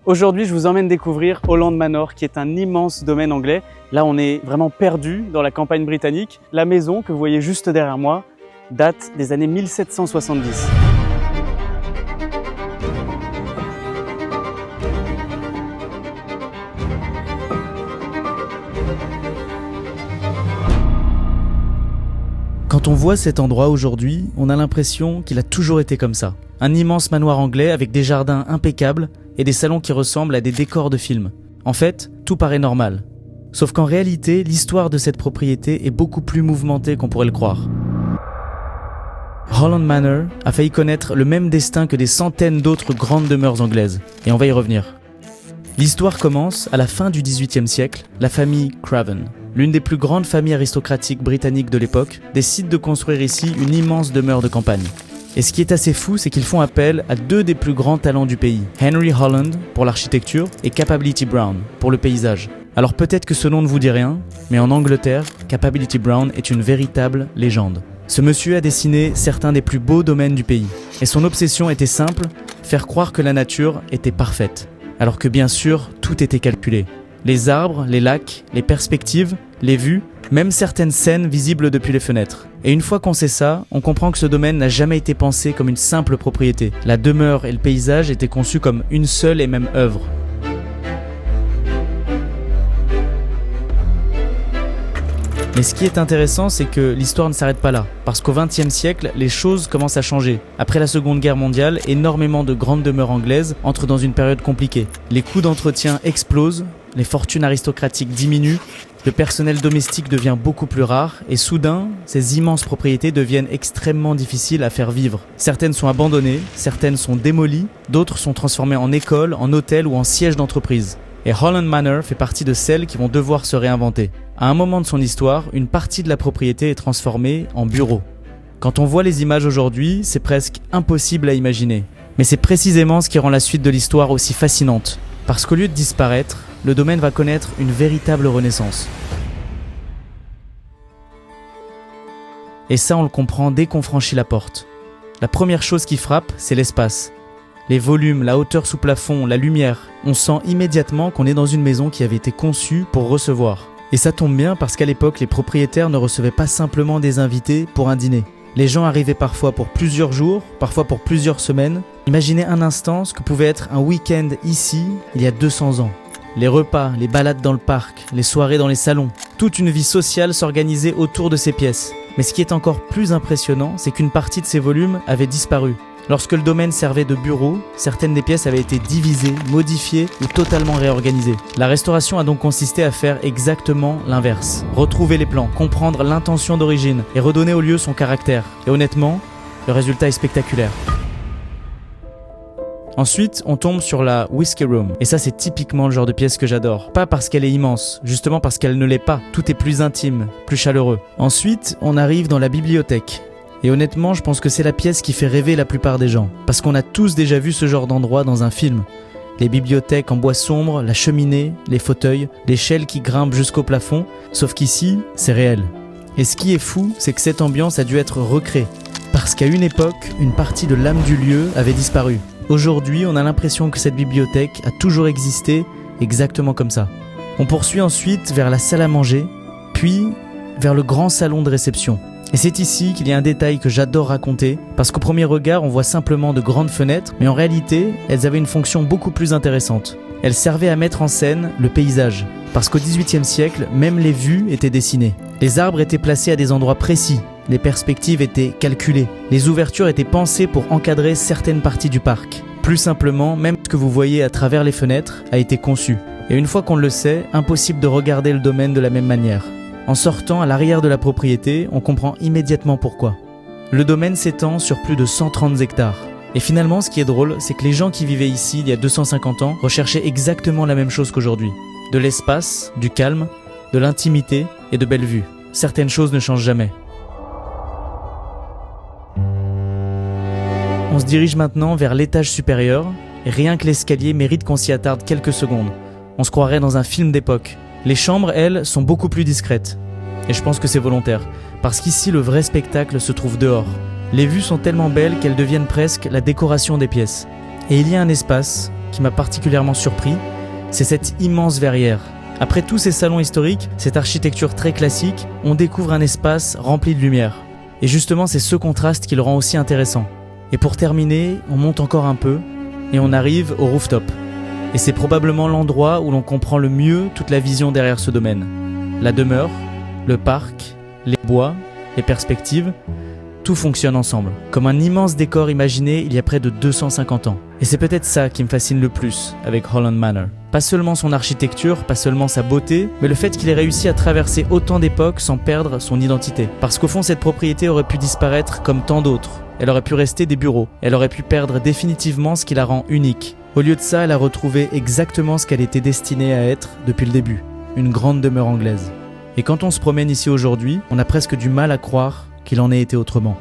Aujourd'hui, je vous emmène découvrir Holland Manor, qui est un immense domaine anglais. Là, on est vraiment perdu dans la campagne britannique. La maison que vous voyez juste derrière moi date des années 1770. Quand on voit cet endroit aujourd'hui, on a l'impression qu'il a toujours été comme ça. Un immense manoir anglais avec des jardins impeccables et des salons qui ressemblent à des décors de films. En fait, tout paraît normal. Sauf qu'en réalité, l'histoire de cette propriété est beaucoup plus mouvementée qu'on pourrait le croire. Holland Manor a failli connaître le même destin que des centaines d'autres grandes demeures anglaises. Et on va y revenir. L'histoire commence à la fin du XVIIIe siècle. La famille Craven, l'une des plus grandes familles aristocratiques britanniques de l'époque, décide de construire ici une immense demeure de campagne. Et ce qui est assez fou, c'est qu'ils font appel à deux des plus grands talents du pays, Henry Holland pour l'architecture et Capability Brown pour le paysage. Alors peut-être que ce nom ne vous dit rien, mais en Angleterre, Capability Brown est une véritable légende. Ce monsieur a dessiné certains des plus beaux domaines du pays. Et son obsession était simple, faire croire que la nature était parfaite. Alors que bien sûr, tout était calculé. Les arbres, les lacs, les perspectives, les vues, même certaines scènes visibles depuis les fenêtres. Et une fois qu'on sait ça, on comprend que ce domaine n'a jamais été pensé comme une simple propriété. La demeure et le paysage étaient conçus comme une seule et même œuvre. Mais ce qui est intéressant, c'est que l'histoire ne s'arrête pas là. Parce qu'au XXe siècle, les choses commencent à changer. Après la Seconde Guerre mondiale, énormément de grandes demeures anglaises entrent dans une période compliquée. Les coûts d'entretien explosent, les fortunes aristocratiques diminuent, le personnel domestique devient beaucoup plus rare et soudain, ces immenses propriétés deviennent extrêmement difficiles à faire vivre. Certaines sont abandonnées, certaines sont démolies, d'autres sont transformées en écoles, en hôtels ou en sièges d'entreprise. Et Holland Manor fait partie de celles qui vont devoir se réinventer. À un moment de son histoire, une partie de la propriété est transformée en bureau. Quand on voit les images aujourd'hui, c'est presque impossible à imaginer. Mais c'est précisément ce qui rend la suite de l'histoire aussi fascinante. Parce qu'au lieu de disparaître, le domaine va connaître une véritable renaissance. Et ça, on le comprend dès qu'on franchit la porte. La première chose qui frappe, c'est l'espace. Les volumes, la hauteur sous plafond, la lumière. On sent immédiatement qu'on est dans une maison qui avait été conçue pour recevoir. Et ça tombe bien parce qu'à l'époque, les propriétaires ne recevaient pas simplement des invités pour un dîner. Les gens arrivaient parfois pour plusieurs jours, parfois pour plusieurs semaines. Imaginez un instant ce que pouvait être un week-end ici, il y a 200 ans. Les repas, les balades dans le parc, les soirées dans les salons. Toute une vie sociale s'organisait autour de ces pièces. Mais ce qui est encore plus impressionnant, c'est qu'une partie de ces volumes avait disparu. Lorsque le domaine servait de bureau, certaines des pièces avaient été divisées, modifiées ou totalement réorganisées. La restauration a donc consisté à faire exactement l'inverse. Retrouver les plans, comprendre l'intention d'origine et redonner au lieu son caractère. Et honnêtement, le résultat est spectaculaire. Ensuite, on tombe sur la Whiskey Room. Et ça, c'est typiquement le genre de pièce que j'adore. Pas parce qu'elle est immense, justement parce qu'elle ne l'est pas. Tout est plus intime, plus chaleureux. Ensuite, on arrive dans la bibliothèque. Et honnêtement, je pense que c'est la pièce qui fait rêver la plupart des gens. Parce qu'on a tous déjà vu ce genre d'endroit dans un film. Les bibliothèques en bois sombre, la cheminée, les fauteuils, l'échelle qui grimpe jusqu'au plafond. Sauf qu'ici, c'est réel. Et ce qui est fou, c'est que cette ambiance a dû être recréée. Parce qu'à une époque, une partie de l'âme du lieu avait disparu. Aujourd'hui, on a l'impression que cette bibliothèque a toujours existé exactement comme ça. On poursuit ensuite vers la salle à manger, puis vers le grand salon de réception. Et c'est ici qu'il y a un détail que j'adore raconter, parce qu'au premier regard, on voit simplement de grandes fenêtres, mais en réalité, elles avaient une fonction beaucoup plus intéressante. Elles servaient à mettre en scène le paysage, parce qu'au XVIIIe siècle, même les vues étaient dessinées. Les arbres étaient placés à des endroits précis, les perspectives étaient calculées, les ouvertures étaient pensées pour encadrer certaines parties du parc. Plus simplement, même ce que vous voyez à travers les fenêtres a été conçu. Et une fois qu'on le sait, impossible de regarder le domaine de la même manière. En sortant à l'arrière de la propriété, on comprend immédiatement pourquoi. Le domaine s'étend sur plus de 130 hectares. Et finalement, ce qui est drôle, c'est que les gens qui vivaient ici il y a 250 ans recherchaient exactement la même chose qu'aujourd'hui. De l'espace, du calme, de l'intimité et de belles vues. Certaines choses ne changent jamais. On se dirige maintenant vers l'étage supérieur, et rien que l'escalier mérite qu'on s'y attarde quelques secondes. On se croirait dans un film d'époque. Les chambres, elles, sont beaucoup plus discrètes. Et je pense que c'est volontaire, parce qu'ici le vrai spectacle se trouve dehors. Les vues sont tellement belles qu'elles deviennent presque la décoration des pièces. Et il y a un espace qui m'a particulièrement surpris, c'est cette immense verrière. Après tous ces salons historiques, cette architecture très classique, on découvre un espace rempli de lumière. Et justement, c'est ce contraste qui le rend aussi intéressant. Et pour terminer, on monte encore un peu et on arrive au rooftop. Et c'est probablement l'endroit où l'on comprend le mieux toute la vision derrière ce domaine. La demeure, le parc, les bois, les perspectives, tout fonctionne ensemble, comme un immense décor imaginé il y a près de 250 ans. Et c'est peut-être ça qui me fascine le plus avec Holland Manor. Pas seulement son architecture, pas seulement sa beauté, mais le fait qu'il ait réussi à traverser autant d'époques sans perdre son identité. Parce qu'au fond, cette propriété aurait pu disparaître comme tant d'autres. Elle aurait pu rester des bureaux. Elle aurait pu perdre définitivement ce qui la rend unique. Au lieu de ça, elle a retrouvé exactement ce qu'elle était destinée à être depuis le début. Une grande demeure anglaise. Et quand on se promène ici aujourd'hui, on a presque du mal à croire qu'il en ait été autrement.